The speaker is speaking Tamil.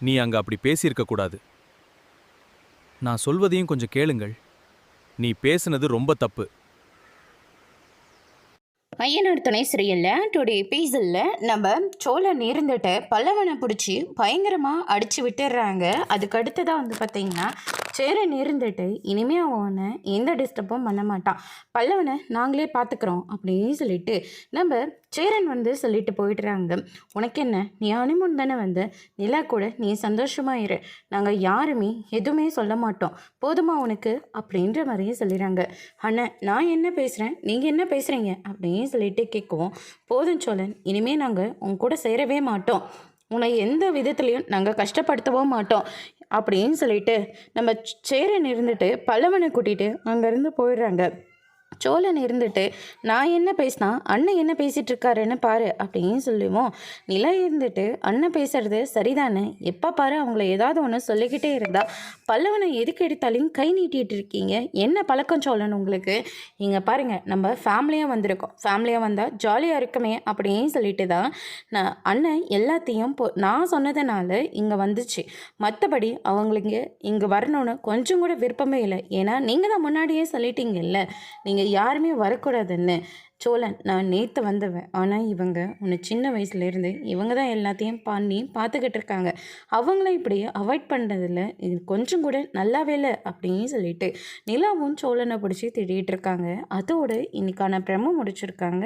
நீ அங்க அப்படி பேசியிருக்க கூடாது. நான் சொல்வதையும் கொஞ்சம் கேளுங்கள். நீ பேசுனது ரொம்ப தப்பு. ஐயனார் துணை சிறையில் டுடே எபிசோடில் நம்ம சோழன் இருந்துட்டு பல்லவனை பிடிச்சி பயங்கரமாக அடித்து விட்டுடுறாங்க. அதுக்கு அடுத்ததாக வந்து பார்த்திங்கன்னா சேரன் இருந்துட்டு இனிமே அவனை எந்த டிஸ்டர்பும் பண்ண மாட்டான், பல்லவனை நாங்களே பார்த்துக்குறோம் அப்படின்னு சொல்லிட்டு நம்ம சேரன் வந்து சொல்லிட்டு போயிடுறாங்க. உனக்கு என்ன, நீ ஹனிமூன் தானே வந்து, நிலா கூட நீ சந்தோஷமாக இரு, நாங்கள் யாருமே எதுவுமே சொல்ல மாட்டோம், போதுமா உனக்கு அப்படின்ற மாதிரியே சொல்லிடுறாங்க. அண்ணன் நான் என்ன பேசுகிறேன், நீங்கள் என்ன பேசுகிறீங்க அப்படின்னு சொல்லிட்டு கேட்குவோம். போதும் சோழன், இனிமேல் நாங்கள் உங்க கூட சேரவே மாட்டோம், உன்னை எந்த விதத்துலையும் நாங்கள் கஷ்டப்படுத்தவும் மாட்டோம் அப்படின்னு சொல்லிட்டு நம்ம சேரன் இருந்துட்டு பல்லவனை கூட்டிகிட்டு அங்கேருந்து போயிடுறாங்க. சோழன் இருந்துட்டு நான் என்ன பேசினா அண்ணன் என்ன பேசிகிட்டு இருக்காருன்னு பாரு அப்படின்னு சொல்லுவோம். நிலா இருந்துட்டு அண்ணன் பேசுறது சரிதானே, எப்போ பாரு அவங்கள ஏதாவது ஒன்று சொல்லிக்கிட்டே இருந்தா பல்லவனை எதுக்கு எடுத்தாலையும் கை நீட்டிகிட்டு இருக்கீங்க, என்ன பழக்கம் சோழன் உங்களுக்கு, இங்கே பாருங்கள் நம்ம ஃபேமிலியாக வந்திருக்கோம், ஃபேமிலியாக வந்தால் ஜாலியாக இருக்குமே அப்படின்னு சொல்லிட்டு தான் நான் அண்ணன் எல்லாத்தையும் நான் சொன்னதுனால இங்கே வந்துச்சு, மற்றபடி அவங்களுக்கு இங்கே வரணும்னு கொஞ்சம் கூட விருப்பமே இல்லை, ஏன்னா நீங்கள் தான் முன்னாடியே சொல்லிட்டீங்கல்ல நீங்கள் யாருமே வரக்கூடாதுன்னு. சோழன், நான் நேற்று வந்தவன், ஆனால் இவங்க உன்னை சின்ன வயசுலேருந்து இவங்க தான் எல்லாத்தையும் பண்ணி பார்த்துக்கிட்டு இருக்காங்க, அவங்கள இப்படி அவாய்ட் பண்ணுறதில்ல இது கொஞ்சம் கூட நல்லாவே இல்லை அப்படின்னு சொல்லிட்டு நிலாவும் சோழனை பிடிச்சி திட்டிகிட்டு இருக்காங்க. அதோடு இன்னைக்கான பிரமோ முடிச்சிருக்காங்க.